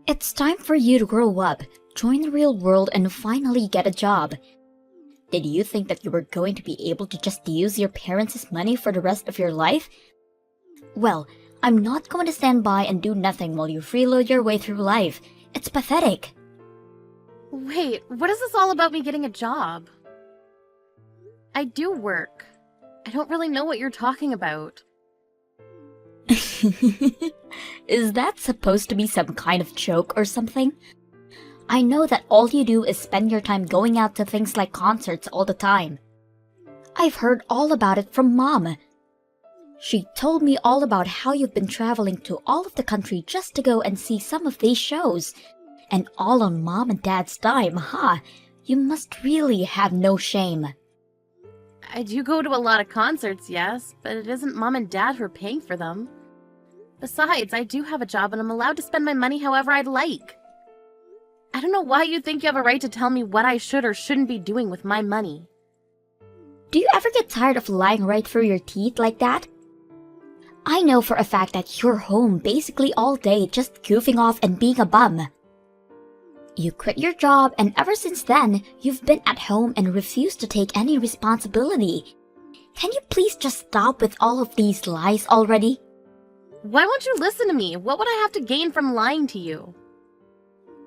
It's time for you to grow up, join the real world, and finally get a job. Did you think that you were going to be able to just use your parents' money for the rest of your life? Well, I'm not going to stand by and do nothing while you freeload your way through life. It's pathetic. Wait, what is this all about me getting a job? I do work. I don't really know what you're talking about. Is that supposed to be some kind of joke or something? I know that all you do is spend your time going out to things like concerts all the time. I've heard all about it from Mom. She told me all about how you've been traveling to all of the country just to go and see some of these shows. And all on Mom and Dad's dime, huh? You must really have no shame. I do go to a lot of concerts, yes, but it isn't Mom and Dad who are paying for them. Besides, I do have a job and I'm allowed to spend my money however I'd like. I don't know why you think you have a right to tell me what I should or shouldn't be doing with my money. Do you ever get tired of lying right through your teeth like that? I know for a fact that you're home basically all day just goofing off and being a bum. You quit your job and ever since then, you've been at home and refused to take any responsibility. Can you please just stop with all of these lies already? Why won't you listen to me? What would I have to gain from lying to you?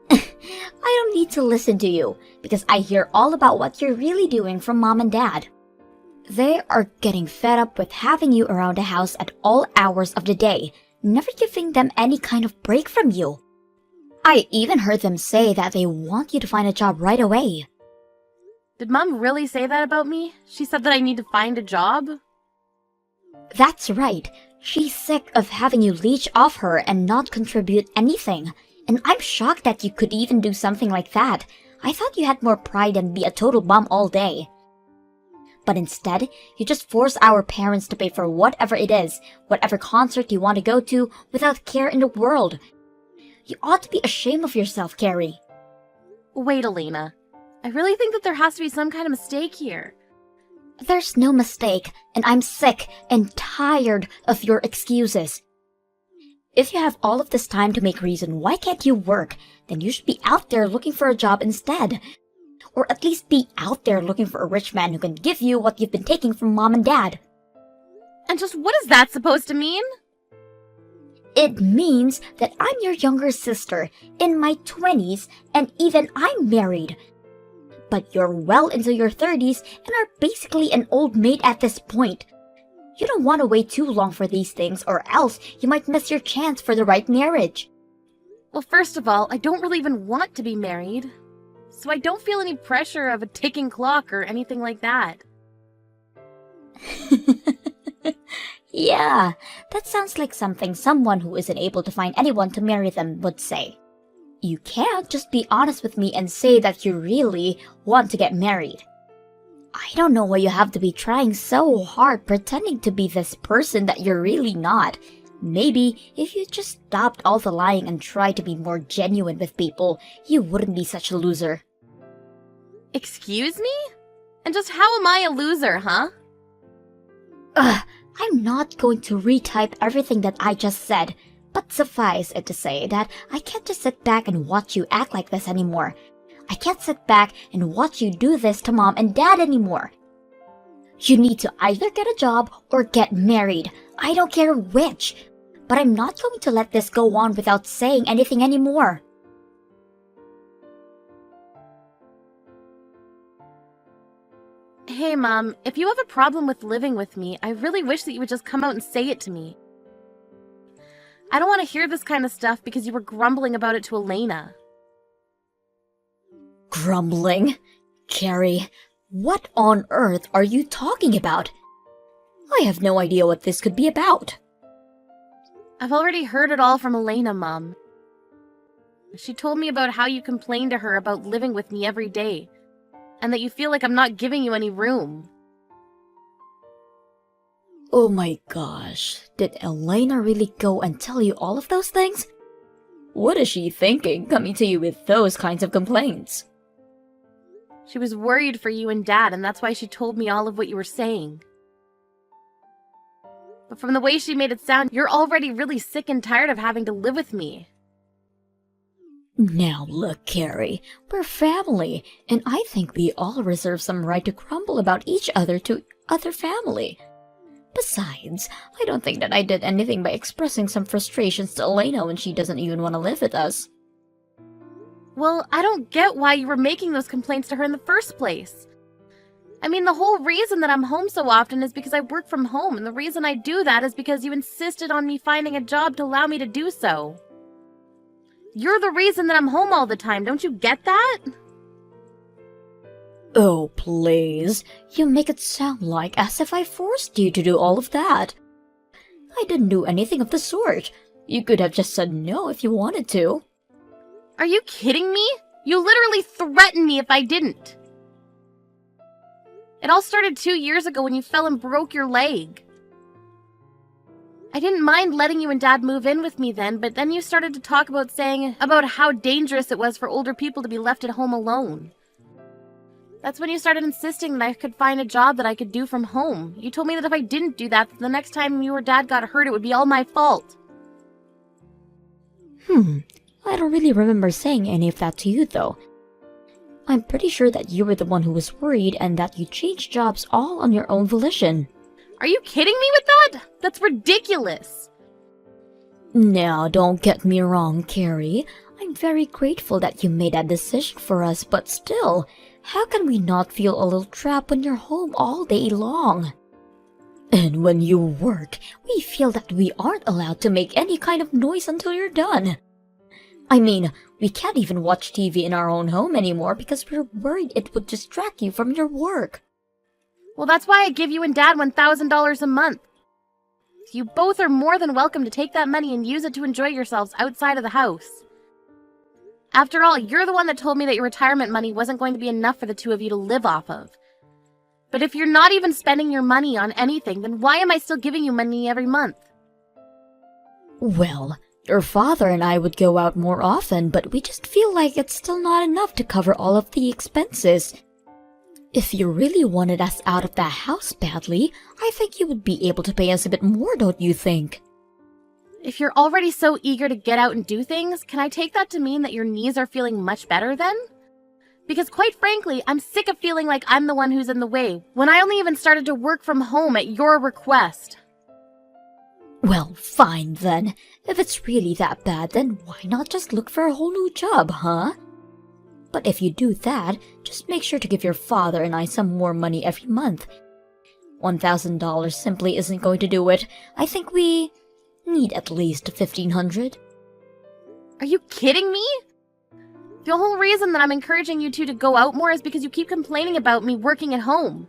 I don't need to listen to you, because I hear all about what you're really doing from Mom and Dad. They are getting fed up with having you around the house at all hours of the day, never giving them any kind of break from you. I even heard them say that they want you to find a job right away. Did Mom really say that about me? She said that I need to find a job? That's right. She's sick of having you leech off her and not contribute anything. And I'm shocked that you could even do something like that. I thought you had more pride than be a total bum all day. But instead, you just force our parents to pay for whatever it is, whatever concert you want to go to, without care in the world. You ought to be ashamed of yourself, Carrie. Wait, Elena. I really think that there has to be some kind of mistake here. There's no mistake, and I'm sick and tired of your excuses. If you have all of this time to make reason why can't you work, then you should be out there looking for a job instead. Or at least be out there looking for a rich man who can give you what you've been taking from Mom and Dad. And just what is that supposed to mean? It means that I'm your younger sister, in my 20s, and even I'm married. But you're well into your 30s and are basically an old maid at this point. You don't want to wait too long for these things, or else you might miss your chance for the right marriage. Well, first of all, I don't really even want to be married. So I don't feel any pressure of a ticking clock or anything like that. Yeah, that sounds like something someone who isn't able to find anyone to marry them would say. You can't just be honest with me and say that you really want to get married. I don't know why you have to be trying so hard pretending to be this person that you're really not. Maybe if you just stopped all the lying and tried to be more genuine with people, you wouldn't be such a loser. Excuse me? And just how am I a loser, huh? I'm not going to retype everything that I just said, but suffice it to say that I can't just sit back and watch you act like this anymore. I can't sit back and watch you do this to Mom and Dad anymore. You need to either get a job or get married. I don't care which. But I'm not going to let this go on without saying anything anymore. Hey, Mom, if you have a problem with living with me, I really wish that you would just come out and say it to me. I don't want to hear this kind of stuff because you were grumbling about it to Elena. Grumbling? Carrie, what on earth are you talking about? I have no idea what this could be about. I've already heard it all from Elena, Mom. She told me about how you complain to her about living with me every day, and that you feel like I'm not giving you any room. Oh my gosh, did Elena really go and tell you all of those things? What is she thinking coming to you with those kinds of complaints? She was worried for you and Dad, and that's why she told me all of what you were saying. But from the way she made it sound, you're already really sick and tired of having to live with me. Now look, Carrie, we're family, and I think we all reserve some right to grumble about each other to other family. Besides, I don't think that I did anything by expressing some frustrations to Elena when she doesn't even want to live with us. Well, I don't get why you were making those complaints to her in the first place. I mean, the whole reason that I'm home so often is because I work from home, and the reason I do that is because you insisted on me finding a job to allow me to do so. You're the reason that I'm home all the time, don't you get that? Oh, please. You make it sound like as if I forced you to do all of that. I didn't do anything of the sort. You could have just said no if you wanted to. Are you kidding me? You literally threatened me if I didn't. It all started 2 years ago when you fell and broke your leg. I didn't mind letting you and Dad move in with me then, but then you started to talk about how dangerous it was for older people to be left at home alone. That's when you started insisting that I could find a job that I could do from home. You told me that if I didn't do that, the next time you or Dad got hurt, it would be all my fault. I don't really remember saying any of that to you, though. I'm pretty sure that you were the one who was worried and that you changed jobs all on your own volition. Are you kidding me with that? That's ridiculous. Now, don't get me wrong, Carrie. I'm very grateful that you made that decision for us, but still, how can we not feel a little trapped when you're home all day long? And when you work, we feel that we aren't allowed to make any kind of noise until you're done. I mean, we can't even watch TV in our own home anymore because we're worried it would distract you from your work. Well, that's why I give you and Dad $1,000 a month. You both are more than welcome to take that money and use it to enjoy yourselves outside of the house. After all, you're the one that told me that your retirement money wasn't going to be enough for the two of you to live off of. But if you're not even spending your money on anything, then why am I still giving you money every month? Well, your father and I would go out more often, but we just feel like it's still not enough to cover all of the expenses. If you really wanted us out of that house badly, I think you would be able to pay us a bit more, don't you think? If you're already so eager to get out and do things, can I take that to mean that your knees are feeling much better then? Because quite frankly, I'm sick of feeling like I'm the one who's in the way, when I only even started to work from home at your request. Well, fine then. If it's really that bad, then why not just look for a whole new job, huh? But if you do that, just make sure to give your father and I some more money every month. $1,000 simply isn't going to do it. I think we need at least $1,500. Are you kidding me? The whole reason that I'm encouraging you two to go out more is because you keep complaining about me working at home.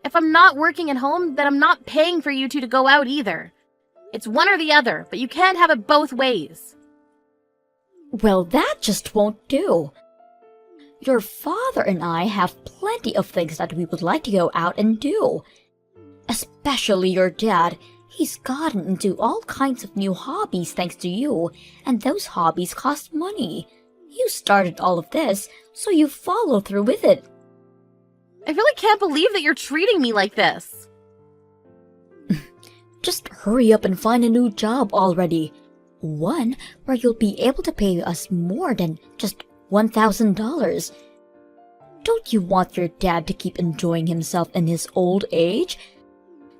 If I'm not working at home, then I'm not paying for you two to go out either. It's one or the other, but you can't have it both ways. Well, that just won't do. Your father and I have plenty of things that we would like to go out and do. Especially your dad. He's gotten into all kinds of new hobbies thanks to you, and those hobbies cost money. You started all of this, so you follow through with it. I really can't believe that you're treating me like this. Just hurry up and find a new job already. One where you'll be able to pay us more than just $1,000. Don't you want your dad to keep enjoying himself in his old age?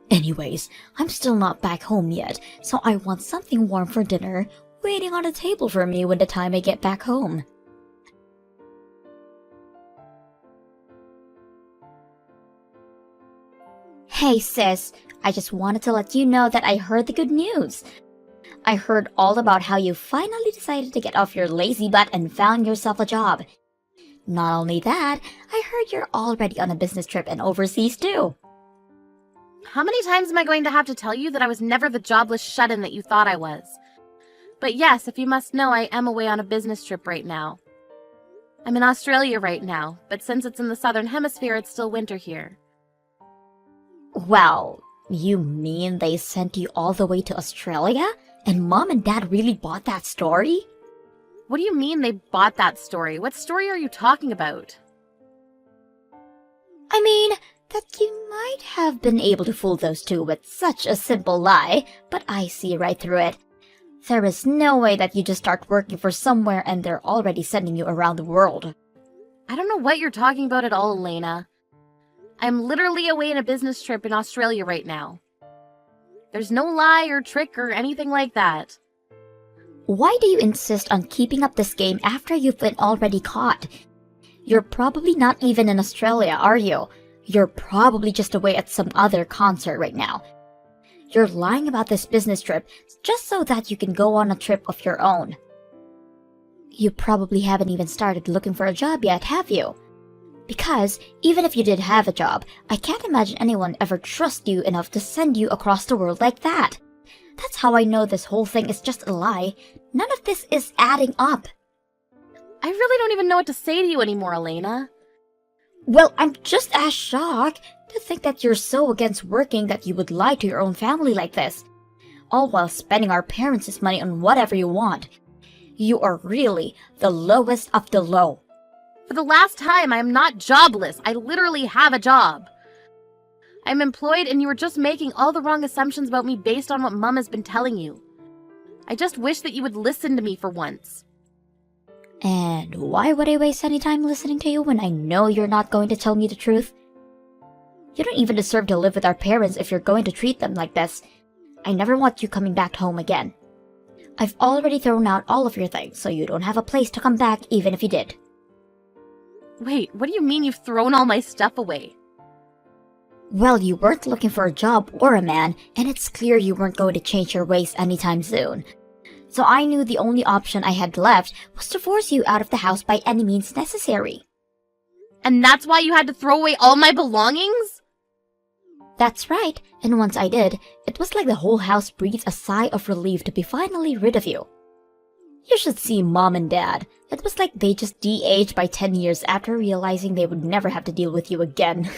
Anyways, I'm still not back home yet, so I want something warm for dinner waiting on the table for me when the time I get back home. Hey sis, I just wanted to let you know that I heard the good news. I heard all about how you finally decided to get off your lazy butt and found yourself a job. Not only that, I heard you're already on a business trip and overseas too. How many times am I going to have to tell you that I was never the jobless shut-in that you thought I was? But yes, if you must know, I am away on a business trip right now. I'm in Australia right now, but since it's in the southern hemisphere, it's still winter here. Well, you mean they sent you all the way to Australia? And Mom and Dad really bought that story? What do you mean they bought that story? What story are you talking about? I mean, that you might have been able to fool those two with such a simple lie, but I see right through it. There is no way that you just start working for somewhere and they're already sending you around the world. I don't know what you're talking about at all, Elena. I'm literally away on a business trip in Australia right now. There's no lie or trick or anything like that. Why do you insist on keeping up this game after you've been already caught? You're probably not even in Australia, are you? You're probably just away at some other concert right now. You're lying about this business trip just so that you can go on a trip of your own. You probably haven't even started looking for a job yet, have you? Because even if you did have a job, I can't imagine anyone ever trust you enough to send you across the world like that. That's how I know this whole thing is just a lie. None of this is adding up. I really don't even know what to say to you anymore, Elena. Well, I'm just as shocked to think that you're so against working that you would lie to your own family like this, all while spending our parents' money on whatever you want. You are really the lowest of the low. For the last time, I am not jobless. I literally have a job. I'm employed and you are just making all the wrong assumptions about me based on what Mom has been telling you. I just wish that you would listen to me for once. And why would I waste any time listening to you when I know you're not going to tell me the truth? You don't even deserve to live with our parents if you're going to treat them like this. I never want you coming back home again. I've already thrown out all of your things, so you don't have a place to come back even if you did. Wait, what do you mean you've thrown all my stuff away? Well, you weren't looking for a job or a man, and it's clear you weren't going to change your ways anytime soon. So I knew the only option I had left was to force you out of the house by any means necessary. And that's why you had to throw away all my belongings? That's right, and once I did, it was like the whole house breathed a sigh of relief to be finally rid of you. You should see Mom and Dad. It was like they just de-aged by 10 years after realizing they would never have to deal with you again.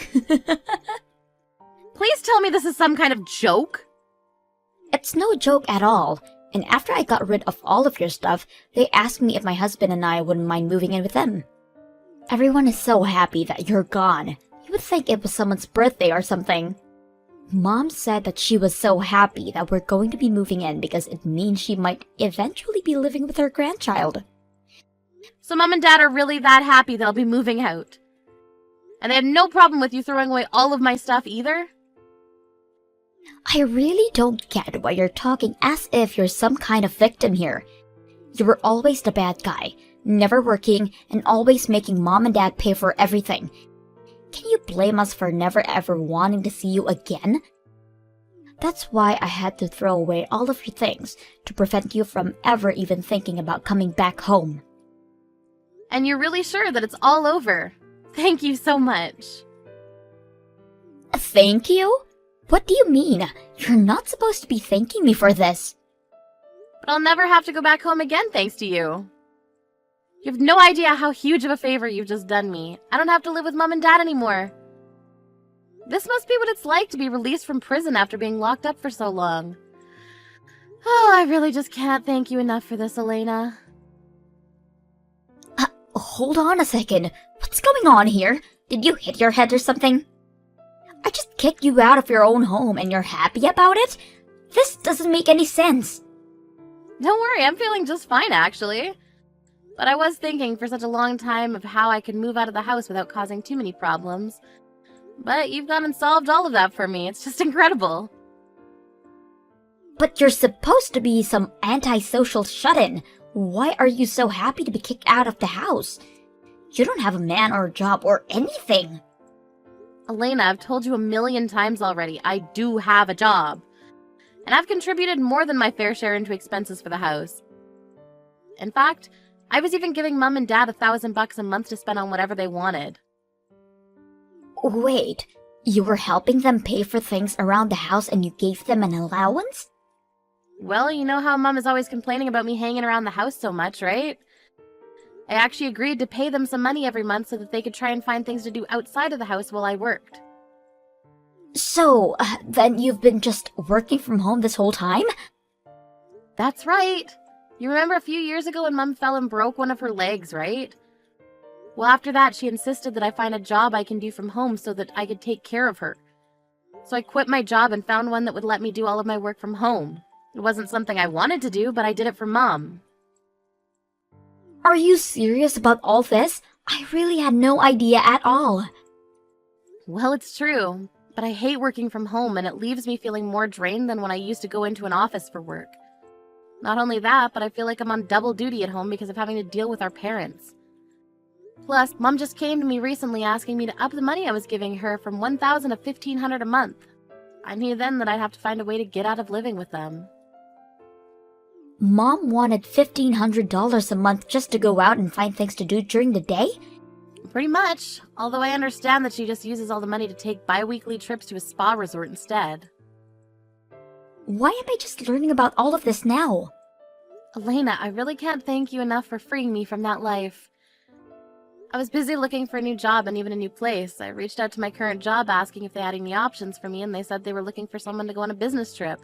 Please tell me this is some kind of joke? It's no joke at all, and after I got rid of all of your stuff, they asked me if my husband and I wouldn't mind moving in with them. Everyone is so happy that you're gone. You would think it was someone's birthday or something. Mom said that she was so happy that we're going to be moving in because it means she might eventually be living with her grandchild. So Mom and Dad are really that happy that I'll be moving out? And they had no problem with you throwing away all of my stuff either? I really don't get why you're talking as if you're some kind of victim here. You were always the bad guy, never working, and always making Mom and Dad pay for everything. Can you blame us for never ever wanting to see you again? That's why I had to throw away all of your things, to prevent you from ever even thinking about coming back home. And you're really sure that it's all over? Thank you so much. Thank you? What do you mean? You're not supposed to be thanking me for this. But I'll never have to go back home again thanks to you. You have no idea how huge of a favor you've just done me. I don't have to live with Mom and Dad anymore. This must be what it's like to be released from prison after being locked up for so long. Oh, I really just can't thank you enough for this, Elena. Hold on a second. What's going on here? Did you hit your head or something? I just kicked you out of your own home and you're happy about it? This doesn't make any sense. Don't worry, I'm feeling just fine, actually. But I was thinking for such a long time of how I could move out of the house without causing too many problems. But you've gone and solved all of that for me. It's just incredible. But you're supposed to be some antisocial shut-in. Why are you so happy to be kicked out of the house? You don't have a man or a job or anything. Elena, I've told you 1,000,000 times already, I do have a job. And I've contributed more than my fair share into expenses for the house. In fact, I was even giving Mom and Dad $1,000 a month to spend on whatever they wanted. Wait, you were helping them pay for things around the house and you gave them an allowance? Well, you know how Mom is always complaining about me hanging around the house so much, right? I actually agreed to pay them some money every month so that they could try and find things to do outside of the house while I worked. So, then you've been just working from home this whole time? That's right. You remember a few years ago when Mom fell and broke one of her legs, right? Well, after that, she insisted that I find a job I can do from home so that I could take care of her. So I quit my job and found one that would let me do all of my work from home. It wasn't something I wanted to do, but I did it for Mom. Are you serious about all this? I really had no idea at all. Well, it's true, but I hate working from home and it leaves me feeling more drained than when I used to go into an office for work. Not only that, but I feel like I'm on double duty at home because of having to deal with our parents. Plus, Mom just came to me recently asking me to up the money I was giving her from $1,000 to $1,500 a month. I knew then that I'd have to find a way to get out of living with them. Mom wanted $1,500 a month just to go out and find things to do during the day? Pretty much, although I understand that she just uses all the money to take bi-weekly trips to a spa resort instead. Why am I just learning about all of this now? Elena, I really can't thank you enough for freeing me from that life. I was busy looking for a new job and even a new place. I reached out to my current job asking if they had any options for me, and they said they were looking for someone to go on a business trip.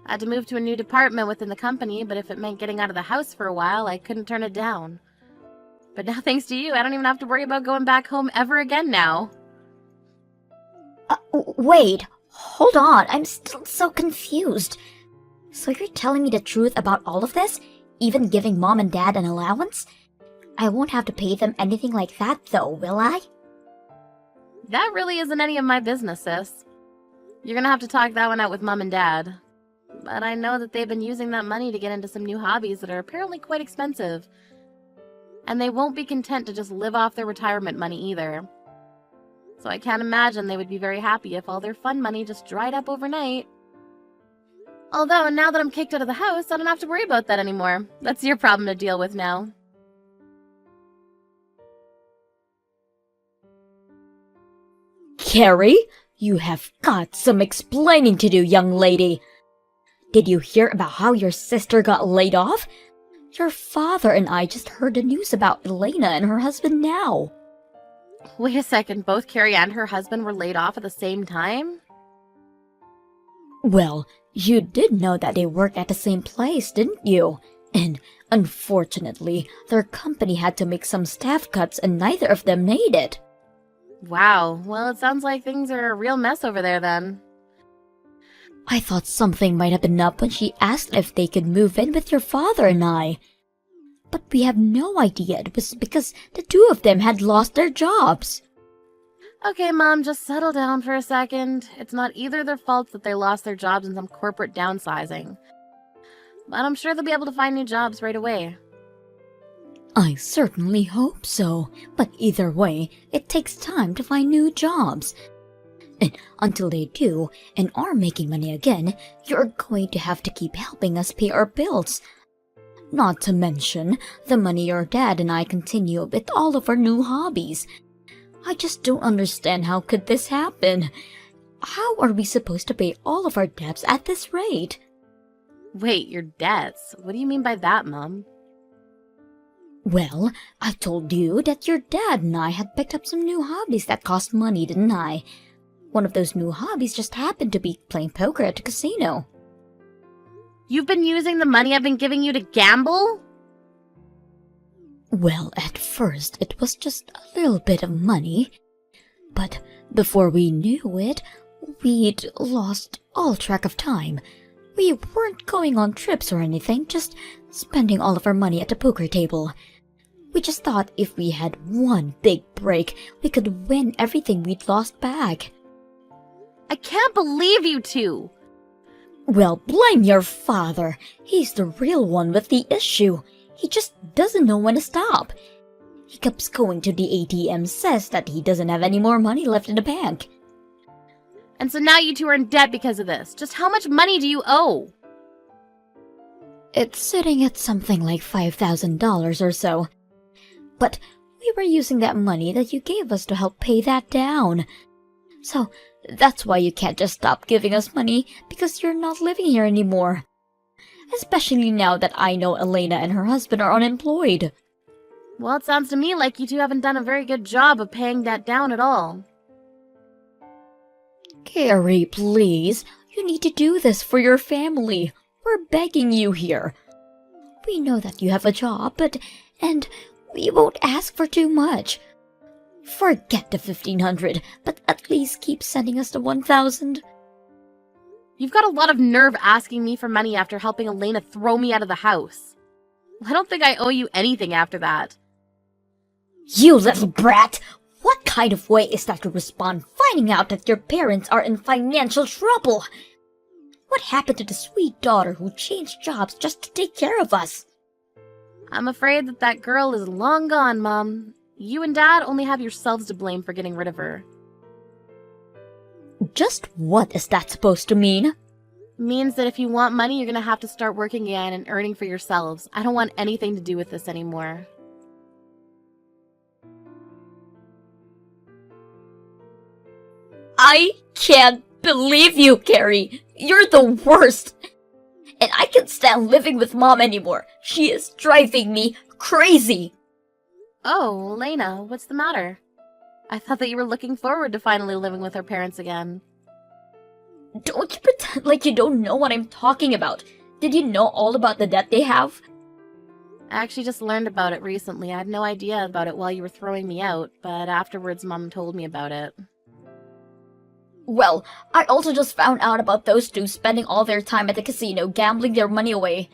I had to move to a new department within the company, but if it meant getting out of the house for a while, I couldn't turn it down. But now, thanks to you, I don't even have to worry about going back home ever again now. Wait, hold on, I'm still so confused. So you're telling me the truth about all of this? Even giving Mom and Dad an allowance? I won't have to pay them anything like that though, will I? That really isn't any of my business, sis. You're gonna have to talk that one out with Mom and Dad. But I know that they've been using that money to get into some new hobbies that are apparently quite expensive. And they won't be content to just live off their retirement money either. So I can't imagine they would be very happy if all their fun money just dried up overnight. Although, now that I'm kicked out of the house, I don't have to worry about that anymore. That's your problem to deal with now. Carrie, you have got some explaining to do, young lady. Did you hear about how your sister got laid off? Your father and I just heard the news about Elena and her husband now. Wait a second, both Carrie and her husband were laid off at the same time? Well, you did know that they worked at the same place, didn't you? And unfortunately, their company had to make some staff cuts and neither of them made it. Wow, well, it sounds like things are a real mess over there then. I thought something might have been up when she asked if they could move in with your father and I. But we have no idea it was because the two of them had lost their jobs. Okay, Mom, just settle down for a second. It's not either their fault that they lost their jobs in some corporate downsizing. But I'm sure they'll be able to find new jobs right away. I certainly hope so, but either way, it takes time to find new jobs. And until they do, and are making money again, you're going to have to keep helping us pay our bills. Not to mention the money your dad and I continue with all of our new hobbies. I just don't understand how could this happen. How are we supposed to pay all of our debts at this rate? Wait, your debts? What do you mean by that, Mom? Well, I told you that your dad and I had picked up some new hobbies that cost money, didn't I? One of those new hobbies just happened to be playing poker at a casino. You've been using the money I've been giving you to gamble? Well, at first it was just a little bit of money. But before we knew it, we'd lost all track of time. We weren't going on trips or anything, just spending all of our money at the poker table. We just thought if we had one big break, we could win everything we'd lost back. I can't believe you two! Well, blame your father. He's the real one with the issue. He just doesn't know when to stop. He keeps going to the ATM, says that he doesn't have any more money left in the bank. And so now you two are in debt because of this. Just how much money do you owe? It's sitting at something like $5,000 or so. But we were using that money that you gave us to help pay that down. So that's why you can't just stop giving us money, because you're not living here anymore. Especially now that I know Elena and her husband are unemployed. Well, it sounds to me like you two haven't done a very good job of paying that down at all. Carrie, please. You need to do this for your family. We're begging you here. We know that you have a job, and we won't ask for too much. Forget the $1,500, but at least keep sending us the $1,000. You've got a lot of nerve asking me for money after helping Elena throw me out of the house. I don't think I owe you anything after that. You little brat! What kind of way is that to respond finding out that your parents are in financial trouble? What happened to the sweet daughter who changed jobs just to take care of us? I'm afraid that girl is long gone, Mom. You and Dad only have yourselves to blame for getting rid of her. Just what is that supposed to mean? Means that if you want money, you're gonna have to start working again and earning for yourselves. I don't want anything to do with this anymore. I can't believe you, Carrie. You're the worst. And I can't stand living with Mom anymore. She is driving me crazy. Oh, Elena, what's the matter? I thought that you were looking forward to finally living with her parents again. Don't you pretend like you don't know what I'm talking about. Did you know all about the debt they have? I actually just learned about it recently. I had no idea about it while you were throwing me out, but afterwards Mom told me about it. Well, I also just found out about those two spending all their time at the casino gambling their money away.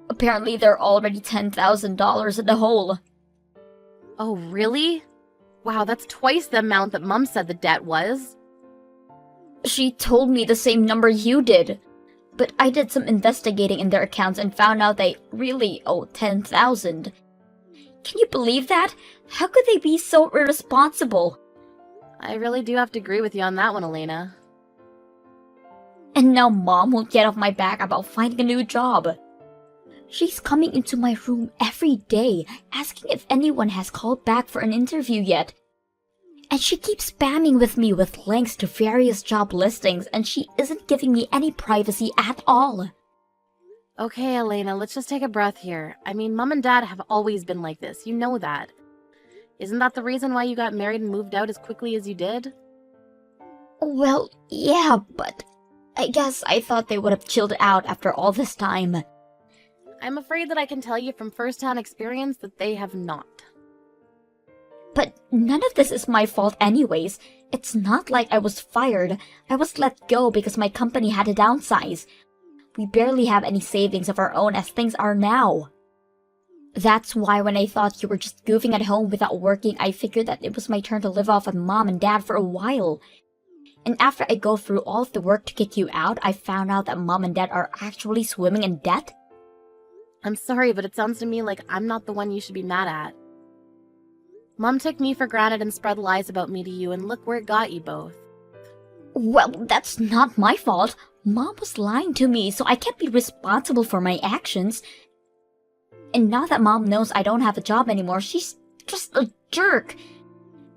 Apparently they're already $10,000 in the hole. Oh, really? Wow, that's twice the amount that Mom said the debt was. She told me the same number you did. But I did some investigating in their accounts and found out they really owe $10,000. Can you believe that? How could they be so irresponsible? I really do have to agree with you on that one, Elena. And now Mom won't get off my back about finding a new job. She's coming into my room every day, asking if anyone has called back for an interview yet. And she keeps spamming with me with links to various job listings, and she isn't giving me any privacy at all. Okay, Elena, let's just take a breath here. I mean, Mom and Dad have always been like this, you know that. Isn't that the reason why you got married and moved out as quickly as you did? Well, yeah, but I guess I thought they would have chilled out after all this time. I'm afraid that I can tell you from first-hand experience that they have not. But none of this is my fault anyways. It's not like I was fired. I was let go because my company had to downsize. We barely have any savings of our own as things are now. That's why when I thought you were just goofing at home without working, I figured that it was my turn to live off on Mom and Dad for a while. And after I go through all of the work to kick you out, I found out that Mom and Dad are actually swimming in debt. I'm sorry, but it sounds to me like I'm not the one you should be mad at. Mom took me for granted and spread lies about me to you, and look where it got you both. Well, that's not my fault. Mom was lying to me, so I can't be responsible for my actions. And now that Mom knows I don't have a job anymore, she's just a jerk.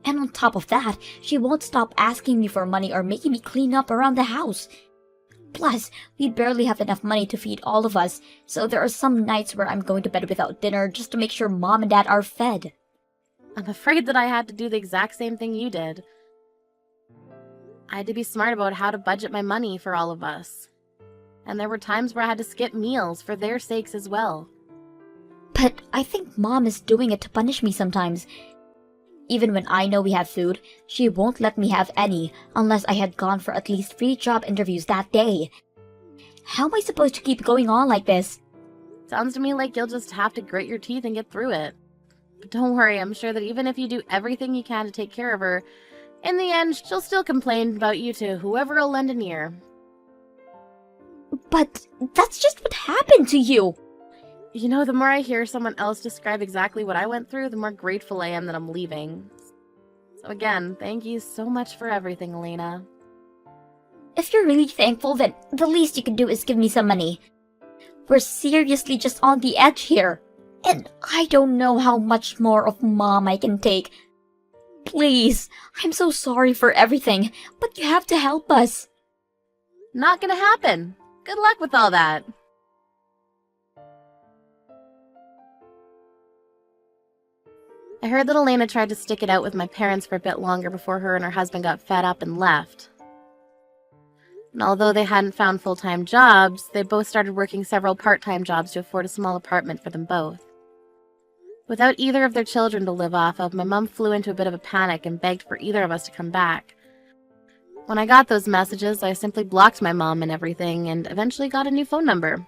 And on top of that, she won't stop asking me for money or making me clean up around the house. Plus, we barely have enough money to feed all of us, so there are some nights where I'm going to bed without dinner just to make sure Mom and Dad are fed. I'm afraid that I had to do the exact same thing you did. I had to be smart about how to budget my money for all of us. And there were times where I had to skip meals for their sakes as well. But I think Mom is doing it to punish me sometimes. Even when I know we have food, she won't let me have any unless I had gone for at least 3 job interviews that day. How am I supposed to keep going on like this? Sounds to me like you'll just have to grit your teeth and get through it. But don't worry, I'm sure that even if you do everything you can to take care of her, in the end, she'll still complain about you to whoever will lend an ear. But that's just what happened to you. You know, the more I hear someone else describe exactly what I went through, the more grateful I am that I'm leaving. So again, thank you so much for everything, Elena. If you're really thankful, then the least you can do is give me some money. We're seriously just on the edge here. And I don't know how much more of Mom I can take. Please, I'm so sorry for everything, but you have to help us. Not gonna happen. Good luck with all that. I heard that Elena tried to stick it out with my parents for a bit longer before her and her husband got fed up and left. And although they hadn't found full-time jobs, they both started working several part-time jobs to afford a small apartment for them both. Without either of their children to live off of, my mom flew into a bit of a panic and begged for either of us to come back. When I got those messages, I simply blocked my mom and everything and eventually got a new phone number.